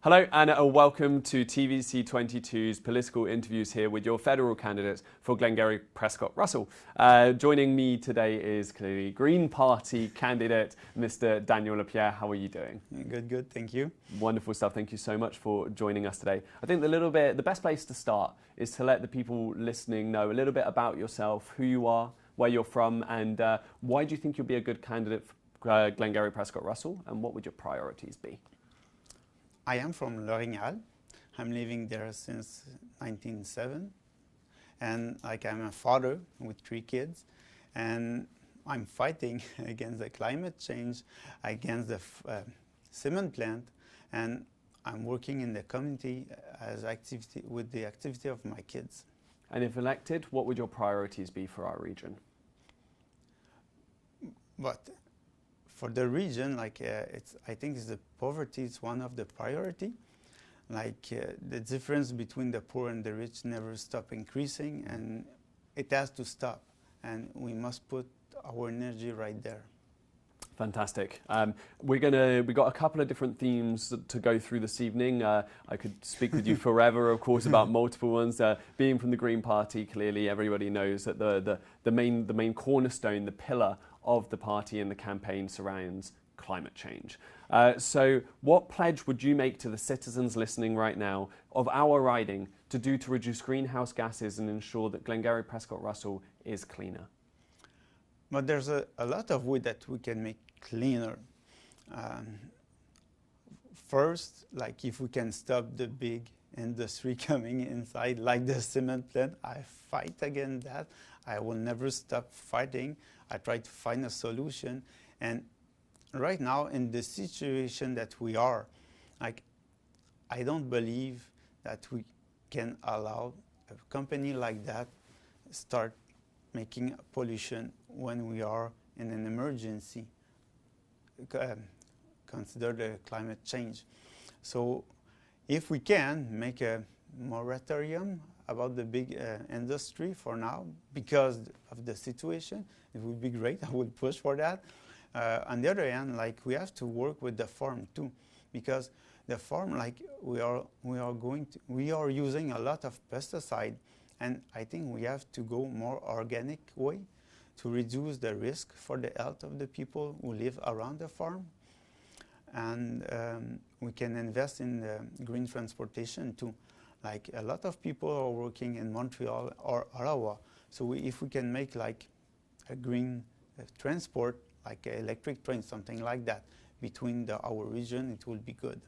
Hello and welcome to TVC22's political interviews here with your federal candidates for Glengarry-Prescott-Russell. Joining me today is clearly Green Party candidate, Mr. Daniel Lapierre. How are you doing? Good, thank you. Wonderful stuff. Thank you so much for joining us today. I think the best place to start is to let the people listening know a little bit about yourself, who you are, where you're from, and why do you think you'll be a good candidate for Glengarry-Prescott-Russell, and what would your priorities be? I am from L'Orignal. I'm living there since 1907, and I'm a father with 3 kids, and I'm fighting against the climate change, against the cement plant, and I'm working in the community with the activity of my kids. And if elected, what would your priorities be for our region? But for the region, I think the poverty is one of the priority. The difference between the poor and the rich never stop increasing, and it has to stop. And we must put our energy right there. Fantastic. We got a couple of different themes to go through this evening. I could speak with you forever, of course, about multiple ones. Being from the Green Party, clearly everybody knows that the main cornerstone, the pillar of the party and the campaign surrounds climate change. So what pledge would you make to the citizens listening right now of our riding to do to reduce greenhouse gases and ensure that Glengarry-Prescott-Russell is cleaner? But there's a lot of ways that we can make cleaner. First, if we can stop the big industry coming inside, like the cement plant, I fight against that. I will never stop fighting. I try to find a solution. And right now, in the situation that we are, I don't believe that we can allow a company like that start making pollution when we are in an emergency. Consider the climate change. So if we can make a moratorium about the big industry for now, because of the situation, it would be great. I would push for that. On the other hand, we have to work with the farm too, because the farm, we are using a lot of pesticide, and I think we have to go more organic way to reduce the risk for the health of the people who live around the farm. And we can invest in the green transportation too. A lot of people are working in Montreal or Ottawa. So if we can make a green transport, an electric train, something like that, between our region, it will be good.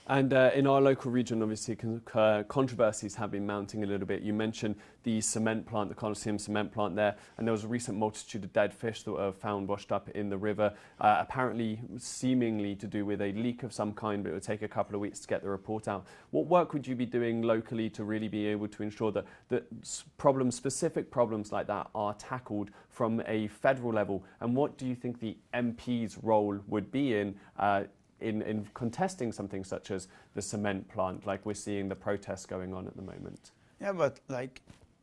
And in our local region, obviously, controversies have been mounting a little bit. You mentioned the cement plant, the Colacem cement plant there, and there was a recent multitude of dead fish that were found washed up in the river, apparently seemingly to do with a leak of some kind, but it would take a couple of weeks to get the report out. What work would you be doing locally to really be able to ensure that specific problems like that are tackled from a federal level? And what do you think the MP's role would be in contesting something such as the cement plant, like we're seeing the protests going on at the moment? Yeah, but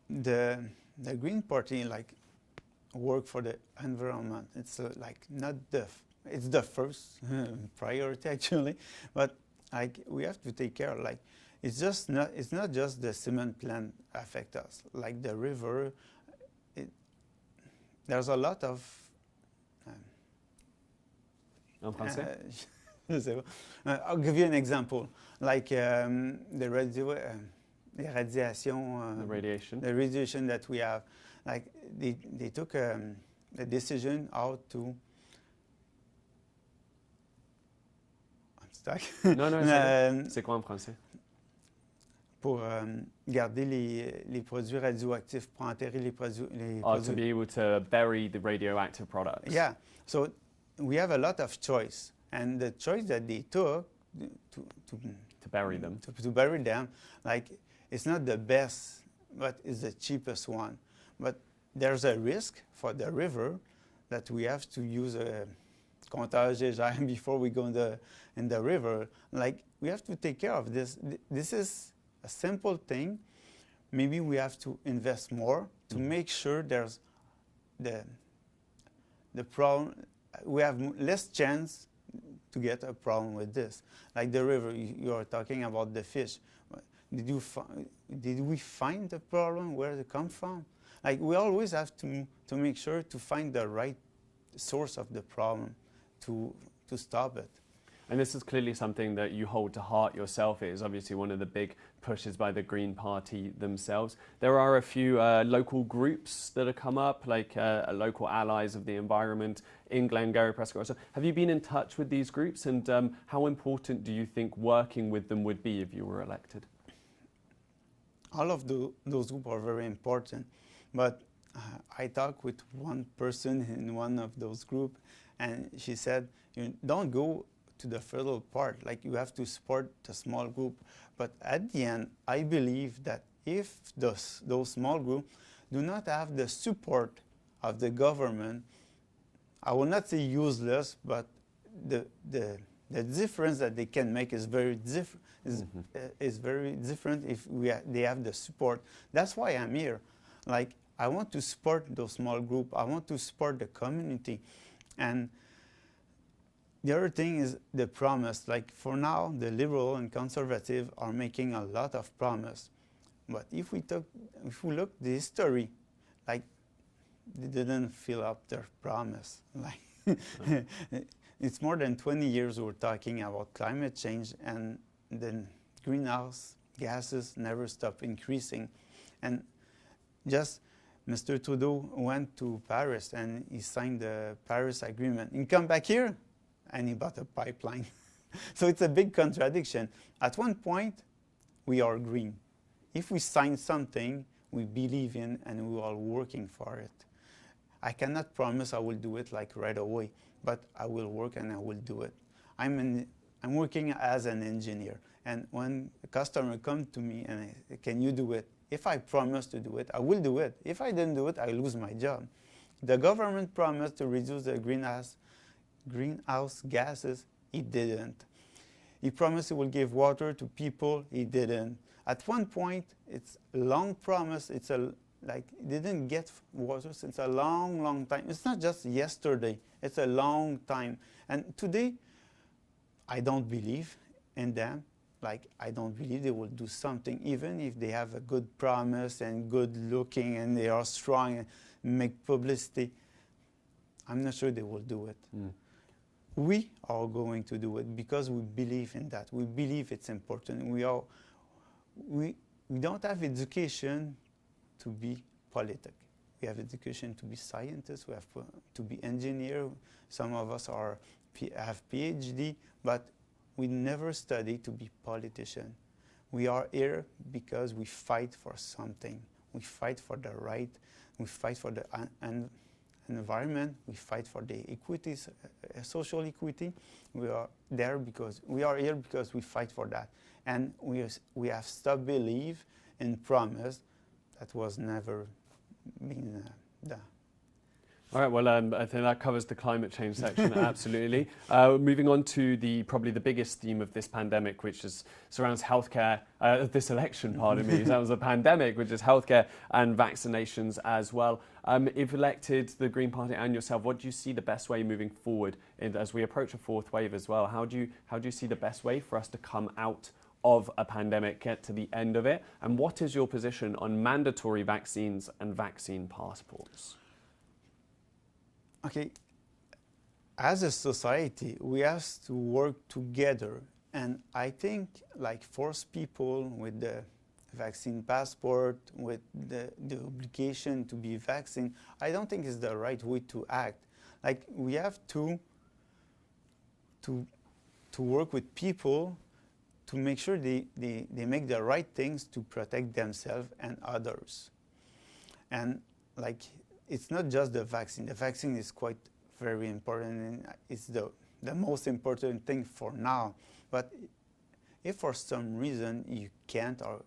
the Green Party work for the environment. It's it's the first priority actually, but we have to take care. It's not just the cement plant affect us. The river, there's a lot of. I'll give you an example, the radiation that we have. They took a decision how to. I'm stuck. Non, c'est quoi en français? Pour garder les produits radioactifs, pour enterrer les produits. To be able to bury the radioactive products. Yeah, so we have a lot of choice. And the choice that they took to bury them, it's not the best, but it's the cheapest one. But there's a risk for the river that we have to use a comptage des germes before we go in the river. We have to take care of this. This is a simple thing. Maybe we have to invest more to make sure there's the problem. We have less chance to get a problem with this. Like the river, you are talking about the fish. Did we find the problem, where it come from? Like we always have to make sure to find the right source of the problem to stop it. And this is clearly something that you hold to heart yourself. It is obviously one of the big pushes by the Green Party themselves. There are a few local groups that have come up, like local allies of the environment in Glengarry-Prescott-Russell. Have you been in touch with these groups, and how important do you think working with them would be if you were elected? All of those groups are very important, but I talked with one person in one of those groups, and she said, you don't go to the federal part, like you have to support the small group. But at the end, I believe that if those small groups do not have the support of the government, I will not say useless, but the difference that they can make is very different. Is very different if they have the support. That's why I'm here. Like I want to support those small groups. I want to support the community, and the other thing is the promise. Like for now, the liberal and conservative are making a lot of promise, but if we look the history, like they didn't fill up their promise. Like it's more than 20 years we're talking about climate change, and the greenhouse gases never stop increasing. And just Mr. Trudeau went to Paris and he signed the Paris Agreement. He come back here and he bought a pipeline. So it's a big contradiction. At one point, we are green. If we sign something we believe in and we are working for it. I cannot promise I will do it like right away, but I will work and I will do it. I'm working as an engineer, and when a customer comes to me and I say, can you do it? If I promise to do it, I will do it. If I didn't do it, I lose my job. The government promised to reduce the greenhouse gases. He didn't. He promised he will give water to people. He didn't. At one point, it's a long promise. It's like he didn't get water since a long, long time. It's not just yesterday. It's a long time. And today, I don't believe in them. Like, I don't believe they will do something, even if they have a good promise and good looking and they are strong and make publicity. I'm not sure they will do it. We are going to do it because we believe in that. We believe it's important. We don't have education to be politic. We have education to be scientists. We have to be engineer. Some of us have PhD, but we never study to be politician. We are here because we fight for something. We fight for the right. We fight for the environment. We fight for the equities, social equity. We are here because we fight for that. And we have stopped believe in promise that was never been done. All right, well, I think that covers the climate change section, absolutely. Moving on to probably the biggest theme of this pandemic, which surrounds healthcare, this election, pardon me, that was a pandemic, which is healthcare and vaccinations as well. If elected, the Green Party and yourself, what do you see the best way moving forward as we approach a fourth wave as well? How do you see the best way for us to come out of a pandemic, get to the end of it? And what is your position on mandatory vaccines and vaccine passports? Okay, as a society, we have to work together, and I think like force people with the vaccine passport, with the obligation to be vaccinated, I don't think is the right way to act. Like we have to work with people to make sure they make the right things to protect themselves and others. And like, it's not just the vaccine. The vaccine is quite very important, and it's the most important thing for now. But if for some reason you can't or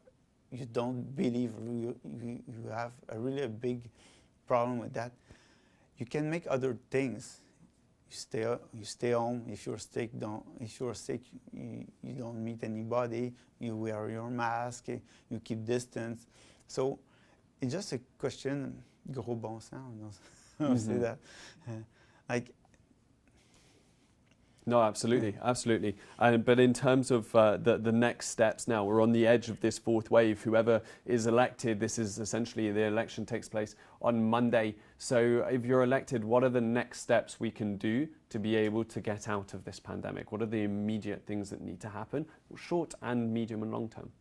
you don't believe you have a really big problem with that, you can make other things. You stay home. If you're sick, you don't meet anybody. You wear your mask. You keep distance. So it's just a question. Gros bon sens, say that. Like No, absolutely, absolutely. But in terms of the next steps now, we're on the edge of this fourth wave. Whoever is elected, this is essentially the election takes place on Monday. So if you're elected, what are the next steps we can do to be able to get out of this pandemic? What are the immediate things that need to happen, short and medium and long term?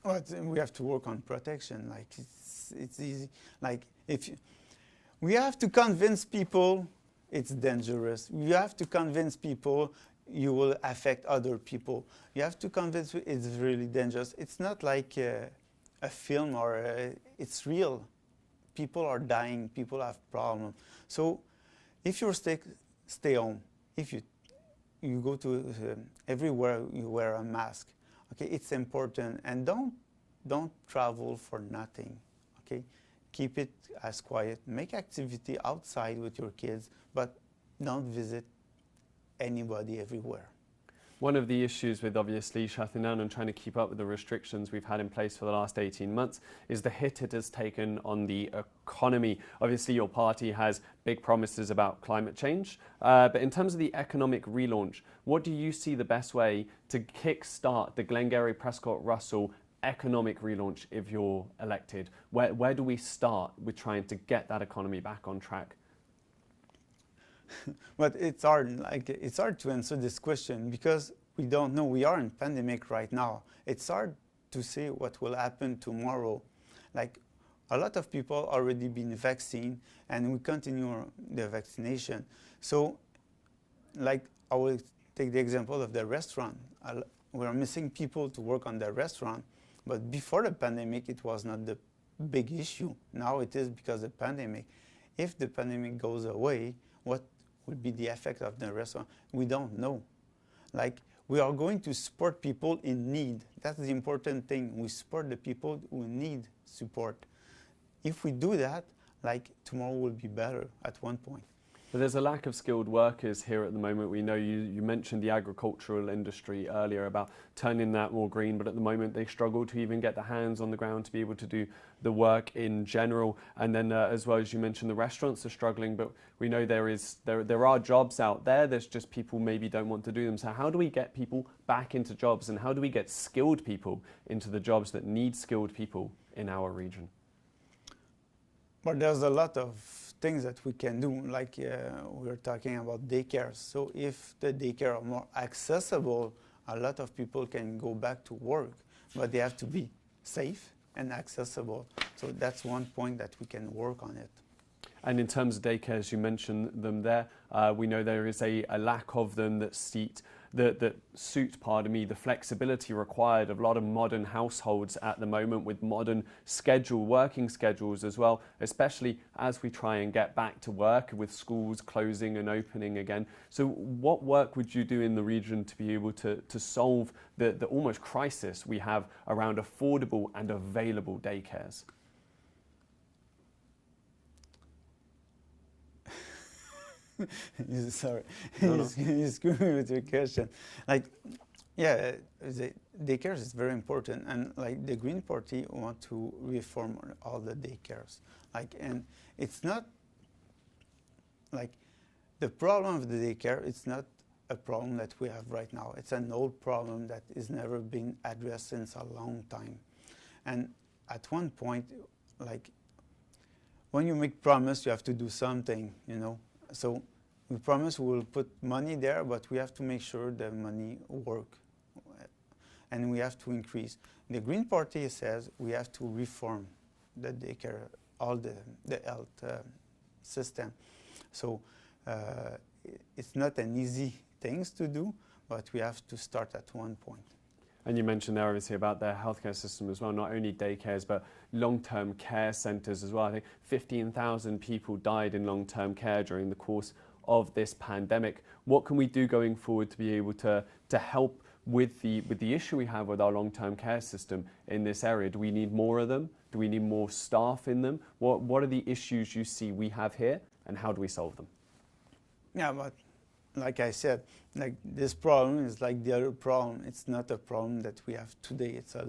Well, we have to work on protection. Like it's easy. Like we have to convince people it's dangerous. You have to convince people you will affect other people. You have to convince it's really dangerous. It's not like a film or it's real. People are dying. People have problems. So if you stay home, if you go to everywhere you wear a mask. Okay, it's important, and don't travel for nothing. Okay, keep it as quiet. Make activity outside with your kids, but don't visit anybody everywhere. One of the issues with obviously shutting down and trying to keep up with the restrictions we've had in place for the last 18 months is the hit it has taken on the economy. Obviously your party has big promises about climate change, but in terms of the economic relaunch, what do you see the best way to kickstart the Glengarry-Prescott-Russell economic relaunch if you're elected? Where do we start with trying to get that economy back on track? But it's hard. It's hard to answer this question because we don't know. We are in pandemic right now. It's hard to say what will happen tomorrow. Like a lot of people already been vaccinated, and we continue the vaccination. So, like I will take the example of the restaurant. We're missing people to work on the restaurant, but before the pandemic, it was not the big issue. Now it is because of the pandemic. If the pandemic goes away, what will be the effect of the restaurant? We don't know. Like, we are going to support people in need. That's the important thing. We support the people who need support. If we do that, like, tomorrow will be better at one point. But there's a lack of skilled workers here at the moment. We know you mentioned the agricultural industry earlier about turning that more green, but at the moment they struggle to even get the hands on the ground to be able to do the work in general. And then as well as you mentioned, the restaurants are struggling, but we know there are jobs out there. There's just people maybe don't want to do them. So how do we get people back into jobs, and how do we get skilled people into the jobs that need skilled people in our region? But there's a lot of things that we can do, like we're talking about daycares. So if the daycare are more accessible, a lot of people can go back to work, but they have to be safe and accessible. So that's one point that we can work on it. And in terms of daycares, you mentioned them there. We know there is a lack of them that suit the flexibility required of a lot of modern households at the moment, with modern working schedules as well, especially as we try and get back to work with schools closing and opening again. So what work would you do in the region to be able to solve the almost crisis we have around affordable and available daycares? Sorry, No. you screw me with your question. Like, yeah, the daycares is very important, and like the Green Party want to reform all the daycares. Like, and it's not like the problem of the daycare. It's not a problem that we have right now. It's an old problem that is never been addressed since a long time. And at one point, like when you make promise, you have to do something, you know. So we promise we will put money there, but we have to make sure the money work, and we have to increase. The Green Party says we have to reform the daycare, all the health system. So it's not an easy thing to do, but we have to start at one point. And you mentioned there obviously about their healthcare system as well, not only daycares, but long-term care centres as well. I think 15,000 people died in long-term care during the course of this pandemic. What can we do going forward to be able to help with the issue we have with our long-term care system in this area? Do we need more of them? Do we need more staff in them? What are the issues you see we have here, and how do we solve them? Yeah, but like I said, like this problem is like the other problem. It's not a problem that we have today. It's a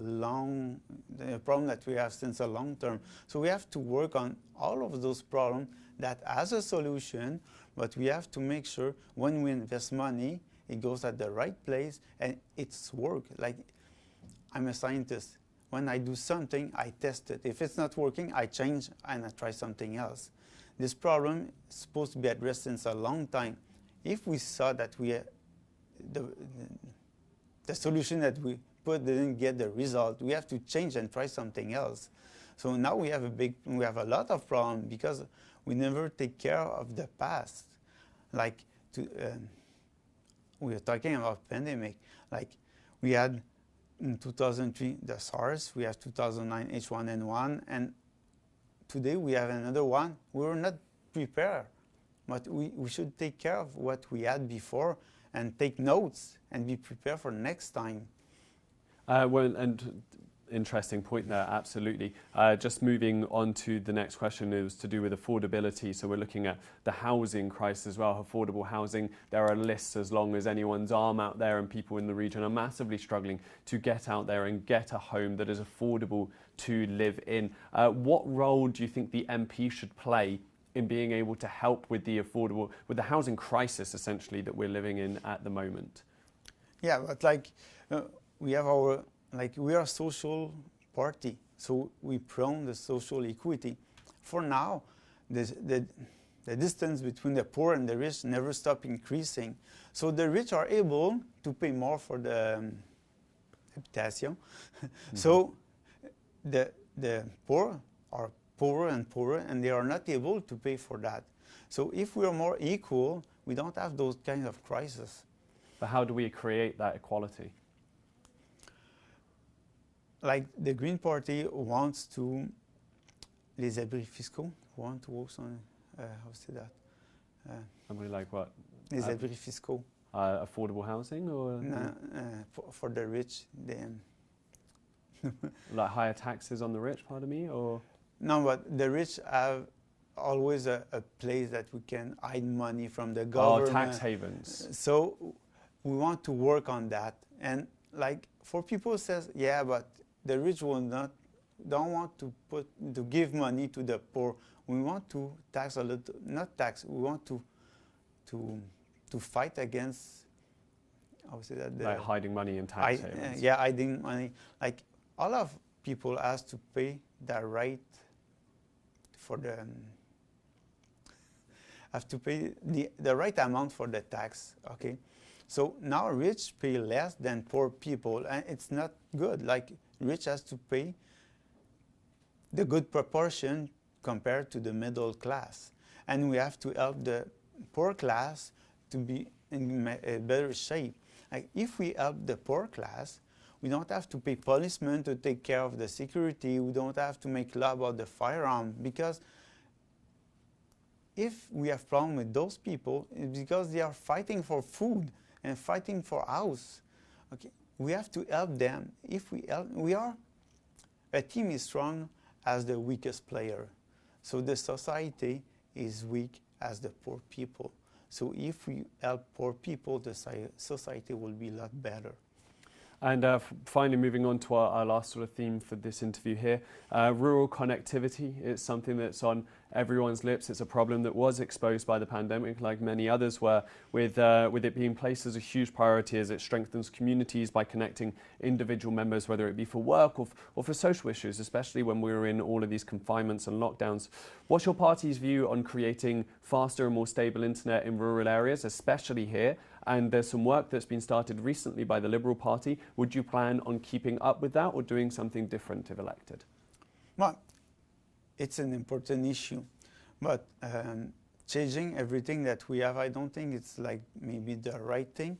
problem that we have since a long term. So we have to work on all of those problems that has a solution, but we have to make sure when we invest money, it goes at the right place and it's work. Like, I'm a scientist. When I do something, I test it. If it's not working, I change and I try something else. This problem is supposed to be addressed since a long time. If we saw that the solution that we put didn't get the result, we have to change and try something else. So now we have a lot of problems because we never take care of the past. Like, we are talking about pandemic. Like, we had in 2003 the SARS, we have 2009 H1N1, and today we have another one. We were not prepared, but we should take care of what we had before and take notes and be prepared for next time. Well, and interesting point there, absolutely. Just moving on to the next question is to do with affordability. So we're looking at the housing crisis as well, affordable housing. There are lists as long as anyone's arm out there, and people in the region are massively struggling to get out there and get a home that is affordable to live in. What role do you think the MP should play in being able to help with the housing crisis essentially that we're living in at the moment? Yeah, but like we are a social party, so we prone the social equity. For now, the distance between the poor and the rich never stop increasing. So the rich are able to pay more for the habitation. Mm-hmm. So the poor are poorer and poorer, and they are not able to pay for that. So if we are more equal, we don't have those kind of crises. But how do we create that equality? Like the Green Party wants to, les abris fiscaux, want to work on, how to say that? I mean, like what? Les abris fiscaux. Affordable housing, or? No, for the rich, then. Like higher taxes on the rich, pardon me, or? No, but the rich have always a place that we can hide money from the government. Oh, tax havens. So we want to work on that. And like for people who says, yeah, but the rich don't want to give money to the poor. We want to tax a little, not tax. We want to fight against, how to say that? Like hiding money in tax havens. Yeah, hiding money. Like all of people has to pay the right for the have to pay the right amount for the tax. Okay, so now rich pay less than poor people, and it's not good. Like rich has to pay the good proportion compared to the middle class, and we have to help the poor class to be in a better shape. Like if we help the poor class, we don't have to pay policemen to take care of the security. We don't have to make law about the firearm, because if we have problem with those people, it's because they are fighting for food and fighting for house. Okay, we have to help them. If we help, a team is strong as the weakest player. So the society is weak as the poor people. So if we help poor people, the society will be a lot better. And finally, moving on to our last sort of theme for this interview here, rural connectivity is something that's on everyone's lips. It's a problem that was exposed by the pandemic, like many others were, with it being placed as a huge priority as it strengthens communities by connecting individual members, whether it be for work or for social issues, especially when we were in all of these confinements and lockdowns. What's your party's view on creating faster and more stable internet in rural areas, especially here? And there's some work that's been started recently by the Liberal Party. Would you plan on keeping up with that or doing something different if elected? Well, it's an important issue, but changing everything that we have, I don't think it's like maybe the right thing.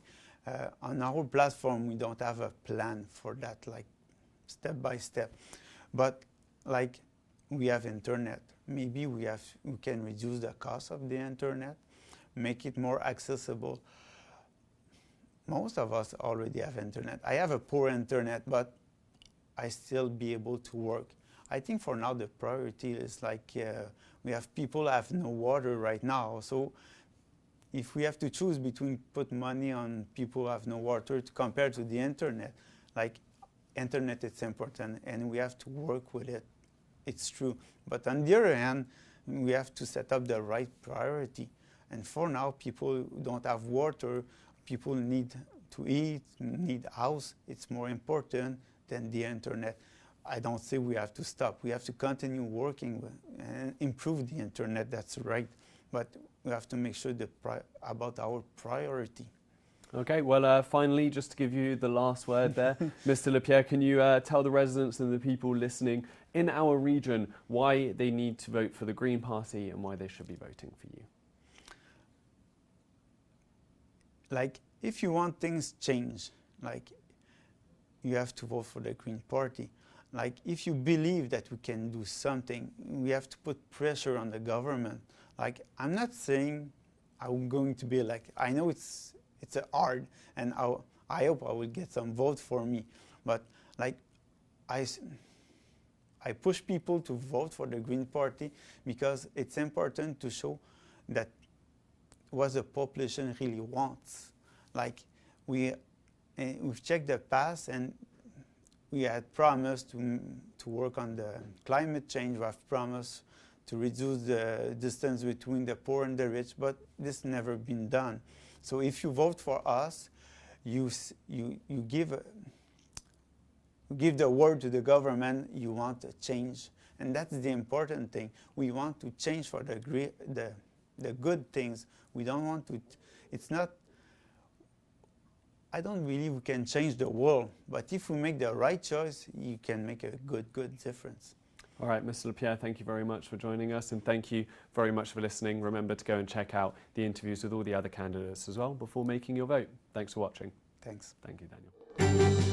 On our platform, we don't have a plan for that, like step by step. But like we have internet, maybe we can reduce the cost of the internet, make it more accessible. Most of us already have internet. I have a poor internet, but I still be able to work. I think for now the priority is like we have people have no water right now. So if we have to choose between put money on people who have no water compared to the internet, like internet is important and we have to work with it. It's true. But on the other hand, we have to set up the right priority. And for now, people don't have water, people need to eat, need a house. It's more important than the internet. I don't say we have to stop. We have to continue working and improve the internet, that's right. But we have to make sure about our priority. Okay, well, finally, just to give you the last word there, Mr. Lapierre, can you tell the residents and the people listening in our region why they need to vote for the Green Party and why they should be voting for you? Like, if you want things change, like, you have to vote for the Green Party. Like, if you believe that we can do something, we have to put pressure on the government. Like, I'm not saying I'm going to be like, I know it's hard, and I hope I will get some vote for me. But like, I push people to vote for the Green Party because it's important to show that what the population really wants. Like, we've checked the past, and we had promised to work on the climate change. We have promised to reduce the distance between the poor and the rich, but this never been done. So if you vote for us, you give the word to the government you want a change, and that's the important thing. We want to change for the good things. We don't want to. It's not. I don't believe we can change the world, but if we make the right choice, you can make a good difference. All right, Mr. Lapierre, thank you very much for joining us, and thank you very much for listening. Remember to go and check out the interviews with all the other candidates as well before making your vote. Thanks for watching. Thanks. Thank you, Daniel.